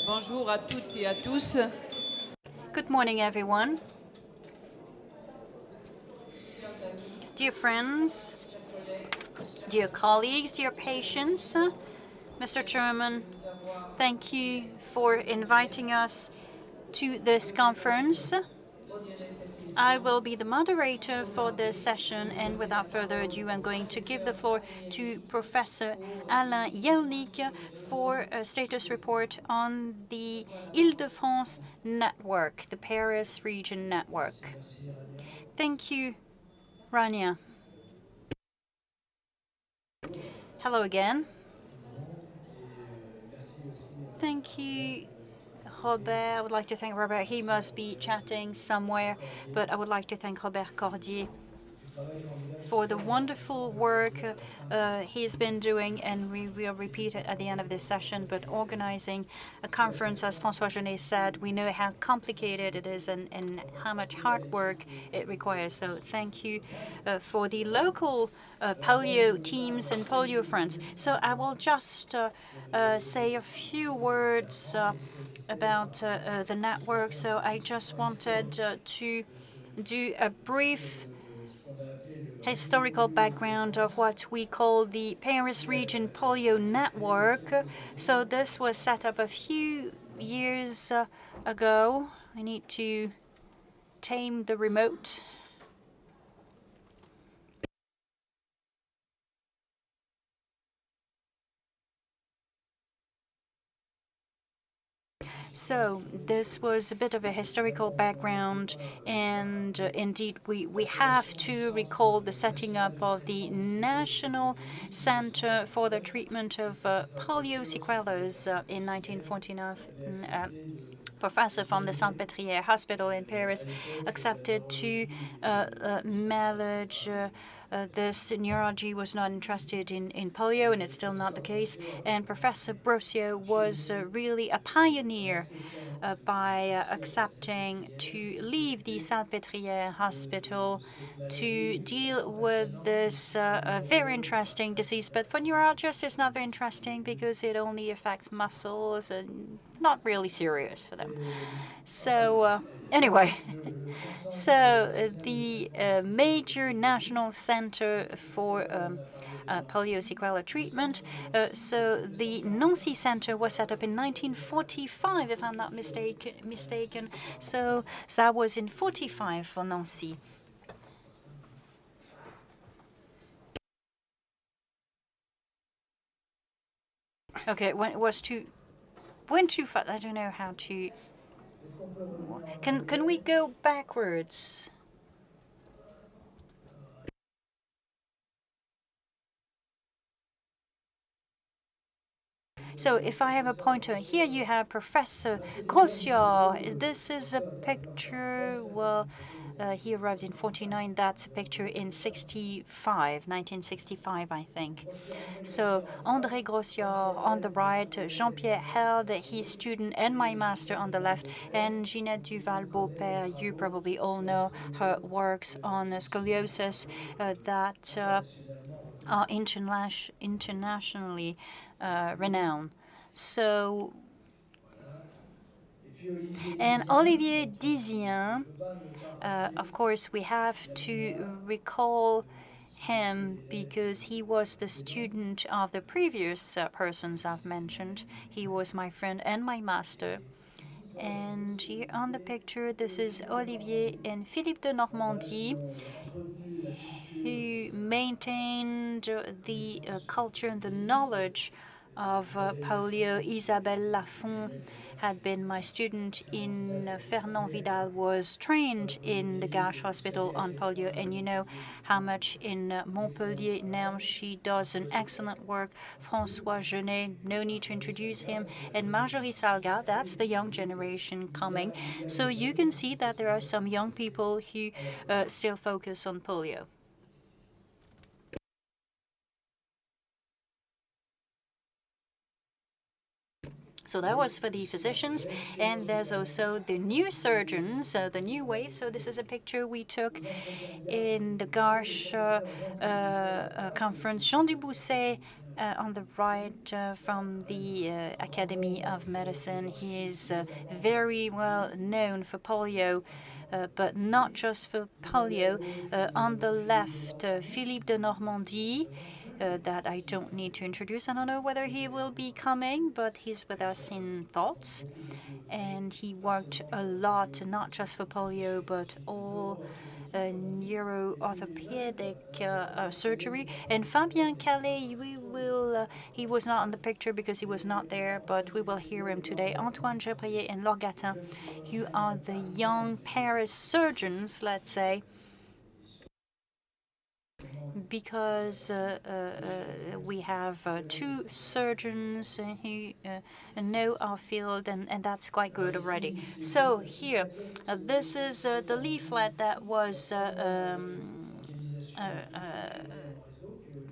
Bonjour à toutes et à tous. Good morning, everyone. Dear friends, dear colleagues, dear patients, Mr. Chairman, thank you for inviting us to this conference. I will be the moderator for this session, and without further ado, I'm going to give the floor to Professor Alain Yelnik for a status report on the Île-de-France network, the Paris region network. Thank you, Rania. Hello again. Thank you, Robert. I would like to thank Robert. He must be chatting somewhere, but I would like to thank Robert Cordier for the wonderful work he's been doing, and we will repeat it at the end of this session. But organizing a conference, as François Genet said, we know how complicated it is and how much hard work it requires. So thank you for the local polio teams and Polio-France. So I will just say a few words about the network. So I just wanted to do a brief historical background of what we call the Paris Region Polio Network. So this was set up a few years ago. I need to tame the remote. So this was a bit of a historical background, and indeed we have to recall the setting up of the National Center for the Treatment of Polio Sequelas in 1949. Professor from the Salpêtrière Hospital in Paris accepted to manage this neurology, was not interested in polio, and it's still not the case. And Professor Brossio was really a pioneer by accepting to leave the Salpêtrière Hospital to deal with this very interesting disease. But for neurologists, it's not very interesting because it only affects muscles and not really serious for them. So anyway, so the major national center for polio sequela treatment. So the Nancy Center was set up in 1945, if I'm not mistaken. So that was in 45 for Nancy. Okay, when it was went too fast. I don't know how to. Can we go backwards? So if I have a pointer, here you have Professor Grossiard. This is a picture, well, he arrived in 49. That's a picture in 1965, I think. So André Grossiard on the right, Jean-Pierre Held, his student and my master on the left, and Ginette Duval-Beaupère. You probably all know her works on scoliosis that are internationally renowned. So, and Olivier Dizien, of course, we have to recall him because he was the student of the previous persons I've mentioned. He was my friend and my master. And here on the picture, this is Olivier and Philippe de Normandie, who maintained the culture and the knowledge of polio. Isabelle Lafont had been my student in Fernand Vidal was trained in the Gache Hospital on polio, and you know how much in Montpellier now she does an excellent work. François Genet, no need to introduce him, and Marjorie Salga, that's the young generation coming. So you can see that there are some young people who still focus on polio. So that was for the physicians, and there's also the new surgeons, the new wave. So this is a picture we took in the Gache conference. Jean Dubousset on the right from the Academy of Medicine. He is very well known for polio, but not just for polio. On the left, Philippe de Normandie, that I don't need to introduce. I don't know whether he will be coming, but he's with us in thoughts. And he worked a lot, not just for polio, but all neuro-orthopedic surgery. And Fabien Calais, he was not on the picture because he was not there, but we will hear him today. Antoine Gebrier and Laure Gatin, who are the young Paris surgeons, let's say, because we have two surgeons who know our field, and that's quite good already. So here, this is the leaflet that was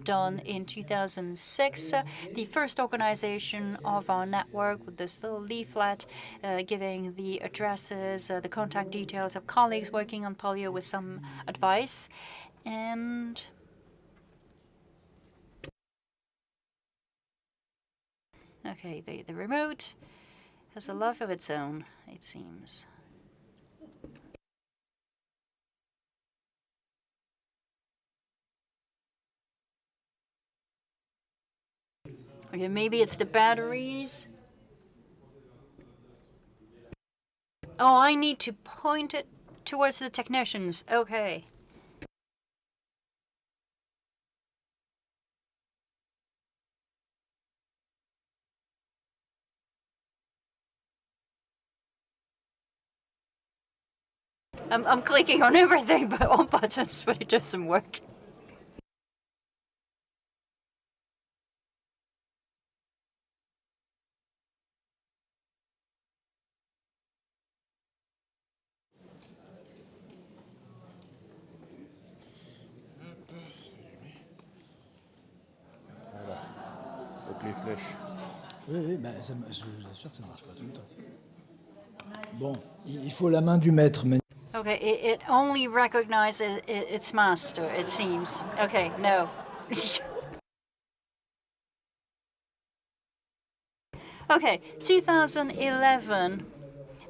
done in 2006, the first organization of our network, with this little leaflet giving the addresses, the contact details of colleagues working on polio with some advice. And okay, the remote has a life of its own, it seems. Okay, maybe it's the batteries. Oh, I need to point it towards the technicians. Okay. I'm clicking on everything but all buttons, but it doesn't work. Voilà. Donc les flèches. Oui, ben, je vous assure que ça ne marche pas tout le temps. Bon, il faut la main du maître. Mais... Okay, it only recognizes its master, it seems. Okay, no. Okay, 2011.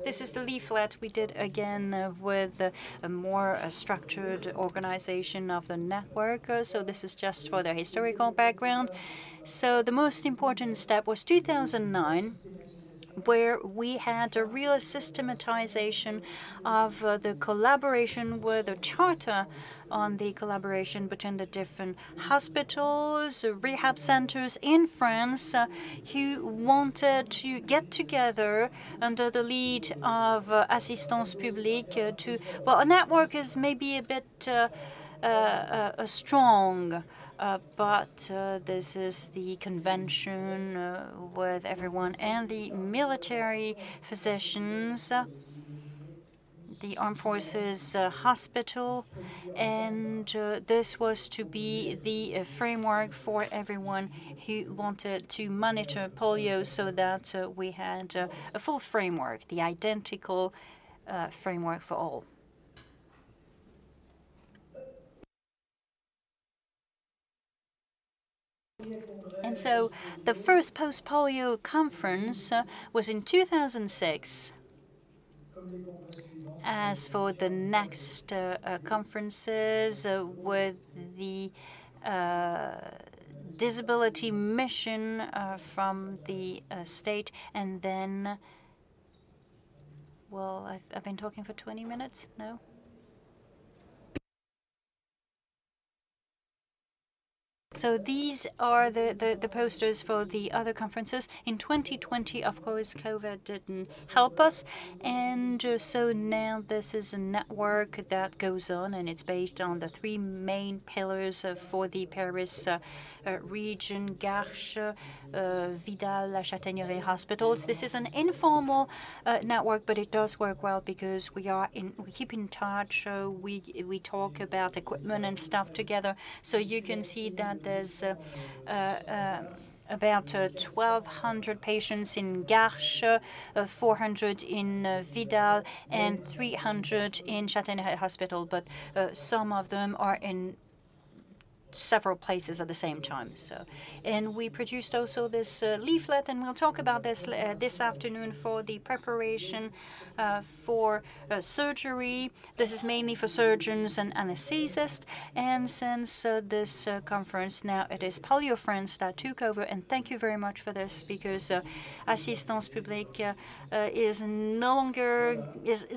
This is the leaflet we did again with a more structured organization of the network. So this is just for the historical background. So the most important step was 2009, where we had a real systematization of the collaboration with a charter on the collaboration between the different hospitals, rehab centers in France who wanted to get together under the lead of Assistance Publique to, well, a network is maybe a bit strong, but this is the convention with everyone and the military physicians, the Armed Forces Hospital, and this was to be the framework for everyone who wanted to monitor polio, so that we had a full framework, the identical framework for all. And so the first post-polio conference was in 2006. As for the next conferences with the disability mission from the state, and then, well, I've been talking for 20 minutes, no? So these are the posters for the other conferences. In 2020, of course, COVID didn't help us. And so now this is a network that goes on, and it's based on the three main pillars for the Paris region, Garches, Vidal, Châtaigneraie hospitals. This is an informal network, but it does work well because we keep in touch. We talk about equipment and stuff together. So you can see that there's about 1,200 patients in Garches, 400 in Vidal, and 300 in Châtaigneraie Hospital. But some of them are in several places at the same time. And we produced also this leaflet, and we'll talk about this this afternoon for the preparation for surgery. This is mainly for surgeons and anesthesists. And since this conference now, it is Polio-France that took over. And thank you very much for this, because Assistance Publique is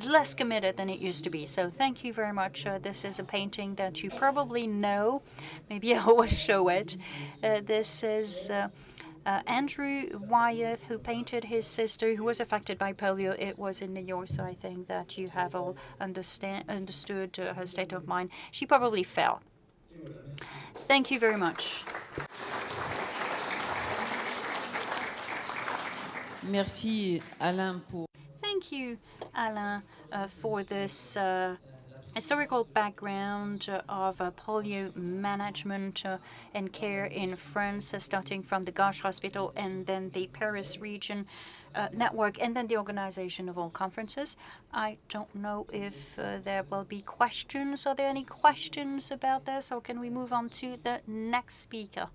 less committed than it used to be. So thank you very much. This is a painting that you probably know. Maybe I will show it. This is Andrew Wyeth, who painted his sister, who was affected by polio. It was in New York, so I think that you have all understood her state of mind. She probably fell. Thank you very much. Merci Alain pour. Thank you, Alain, for this historical background of polio management and care in France, starting from the Gauche Hospital and then the Paris region network, and then the organization of all conferences. I don't know if there will be questions. Are there any questions about this, or can we move on to the next speaker?